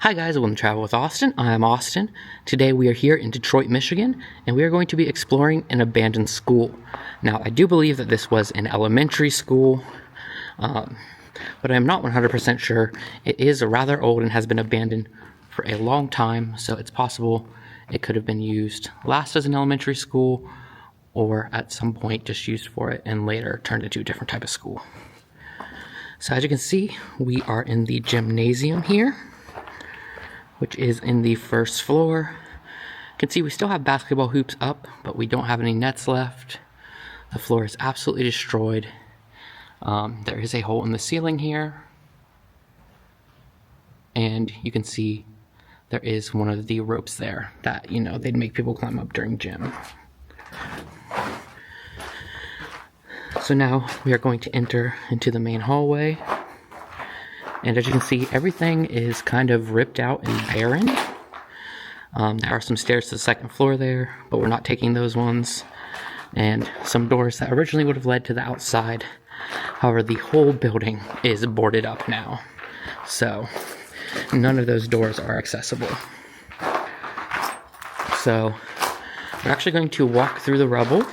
Hi guys, welcome to Travel with Austin. I'm Austin. Today we are here in Detroit, Michigan, and we are going to be exploring an abandoned school. Now, I do believe that this was an elementary school, but I'm not 100% sure. It is rather old and has been abandoned for a long time, so it's possible it could have been used last as an elementary school, or at some point just used for it and later turned into a different type of school. So as you can see, we are in the gymnasium here, which is in the first floor. You can see we still have basketball hoops up, but we don't have any nets left. The floor is absolutely destroyed. There is a hole in the ceiling here. And you can see there is one of the ropes there that, they'd make people climb up during gym. So now we are going to enter into the main hallway. And as you can see, everything is kind of ripped out and barren. There are some stairs to the second floor there, but we're not taking those ones. And some doors that originally would have led to the outside. However, the whole building is boarded up now. So none of those doors are accessible. So we're actually going to walk through the rubble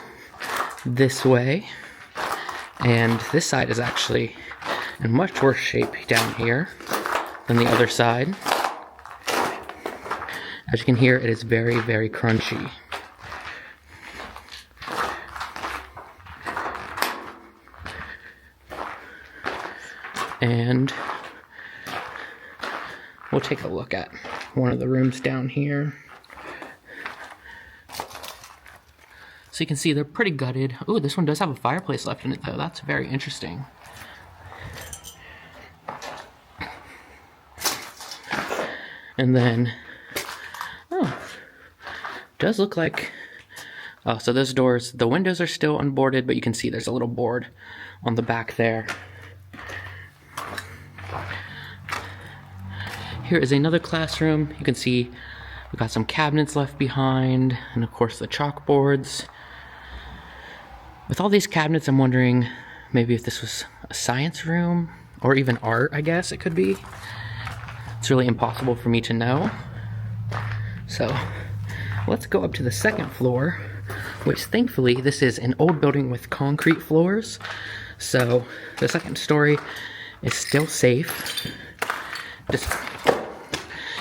this way. And this side is actually in much worse shape down here than the other side. As you can hear, it is very, very crunchy. And we'll take a look at one of the rooms down here. So you can see they're pretty gutted. Ooh, this one does have a fireplace left in it though. That's very interesting. And then, does look like, so those doors, the windows are still unboarded, but you can see there's a little board on the back there. Here is another classroom. You can see we've got some cabinets left behind, and of course the chalkboards. With all these cabinets, I'm wondering maybe if this was a science room, or even art, I guess it could be. It's really impossible for me to know. So let's go up to the second floor, which thankfully this is an old building with concrete floors. So the second story is still safe, just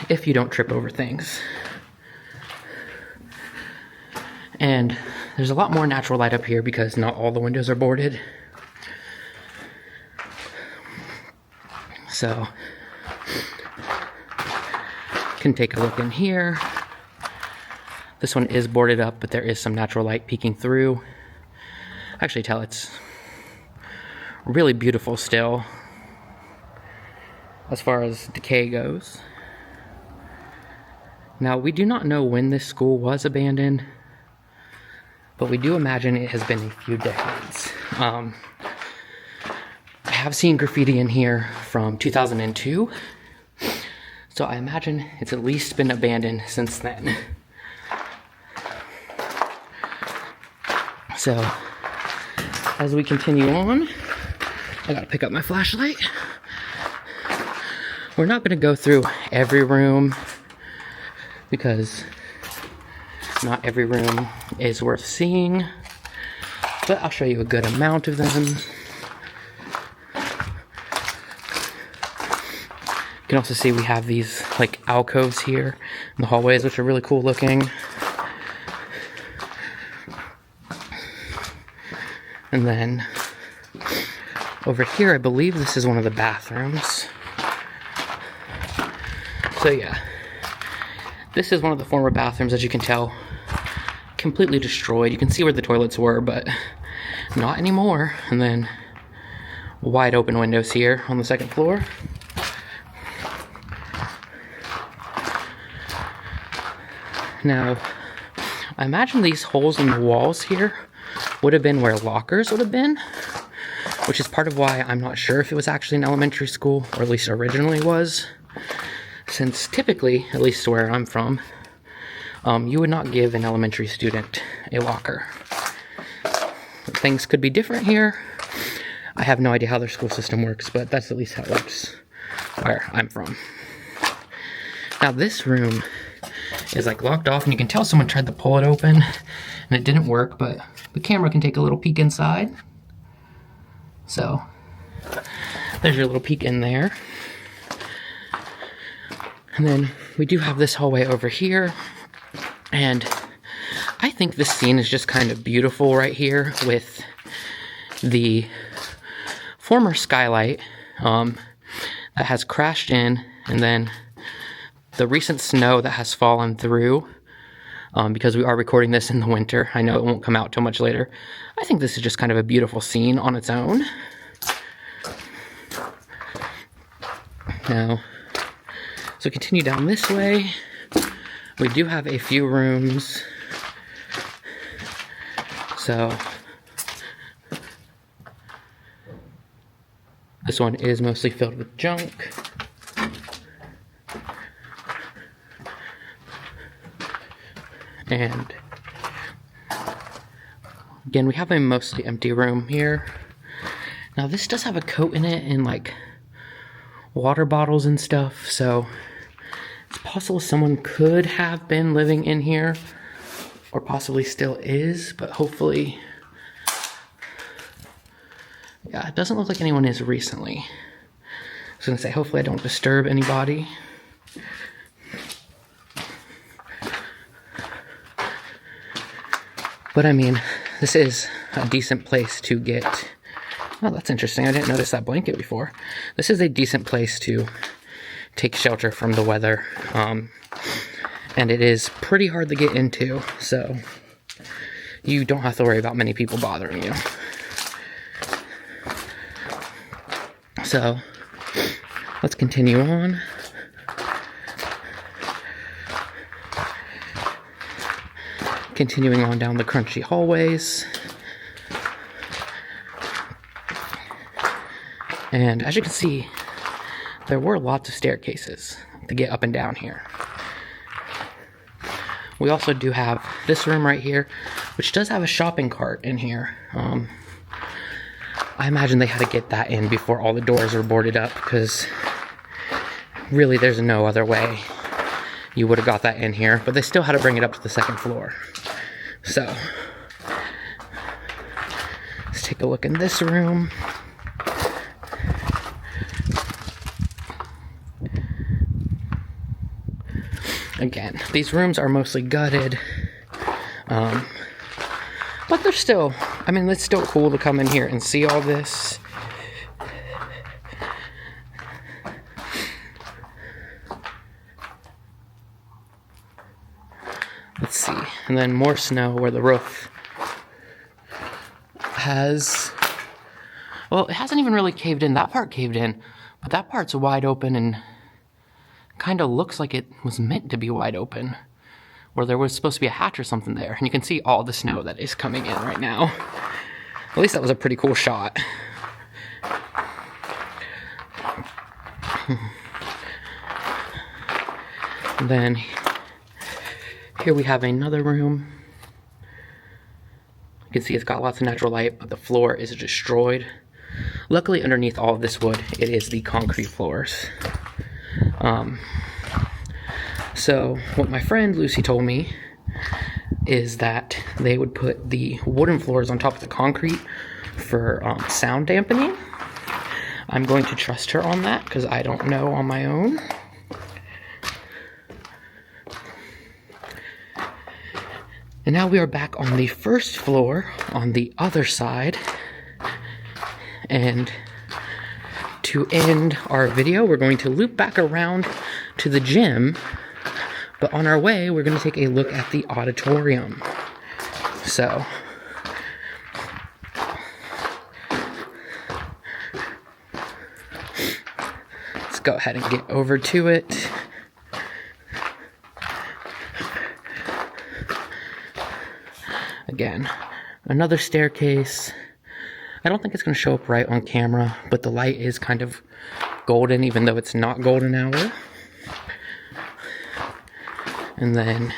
if you don't trip over things. And there's a lot more natural light up here because not all the windows are boarded. So can take a look in here. This one is boarded up, but there is some natural light peeking through. Actually tell it's really beautiful still as far as decay goes. Now, we do not know when this school was abandoned, but we do imagine it has been a few decades. I have seen graffiti in here from 2002. So I imagine it's at least been abandoned since then. So, as we continue on, I gotta pick up my flashlight. We're not gonna go through every room because not every room is worth seeing, but I'll show you a good amount of them. You can also see we have these like alcoves here in the hallways, which are really cool looking. And then over here, I believe this is one of the bathrooms. So yeah, this is one of the former bathrooms, as you can tell, completely destroyed. You can see where the toilets were, but not anymore. And then wide open windows here on the second floor. Now, I imagine these holes in the walls here would have been where lockers would have been, which is part of why I'm not sure if it was actually an elementary school, or at least originally was, since typically, at least where I'm from, you would not give an elementary student a locker. Things could be different here. I have no idea how their school system works, but that's at least how it works where I'm from. Now this room is like locked off, and you can tell someone tried to pull it open and it didn't work, but the camera can take a little peek inside. So there's your little peek in there. And then we do have this hallway over here, and I think this scene is just kind of beautiful right here with the former skylight that has crashed in, and then the recent snow that has fallen through, because we are recording this in the winter. I know it won't come out till much later. I think this is just kind of a beautiful scene on its own. Now, so continue down this way. We do have a few rooms. So this one is mostly filled with junk. And again, we have a mostly empty room here. Now this does have a coat in it and like water bottles and stuff, so it's possible someone could have been living in here, or possibly still is, but hopefully, yeah, it doesn't look like anyone is recently. I was gonna say, hopefully I don't disturb anybody. But I mean, this is a decent place to get... Oh, that's interesting. I didn't notice that blanket before. This is a decent place to take shelter from the weather. And it is pretty hard to get into, so you don't have to worry about many people bothering you. So, let's continue on. Continuing on down the crunchy hallways. And as you can see, there were lots of staircases to get up and down here. We also do have this room right here, which does have a shopping cart in here. I imagine they had to get that in before all the doors were boarded up, because really there's no other way you would have got that in here, but they still had to bring it up to the second floor. So, let's take a look in this room. Again, these rooms are mostly gutted, but they're still, I mean, it's still cool to come in here and see all this. Let's see, and then more snow where the roof has, well, it hasn't even really caved in. That part caved in, but that part's wide open and kind of looks like it was meant to be wide open, where there was supposed to be a hatch or something there. And you can see all the snow that is coming in right now. At least that was a pretty cool shot. And then here we have another room. You can see it's got lots of natural light, but the floor is destroyed. Luckily, underneath all of this wood, it is the concrete floors. So what my friend Lucy told me is that they would put the wooden floors on top of the concrete for sound dampening. I'm going to trust her on that because I don't know on my own. And now we are back on the first floor on the other side. And to end our video, we're going to loop back around to the gym. But on our way, we're going to take a look at the auditorium. So, let's go ahead and get over to it. Again, another staircase. I don't think it's going to show up right on camera, but the light is kind of golden, even though it's not golden hour. And then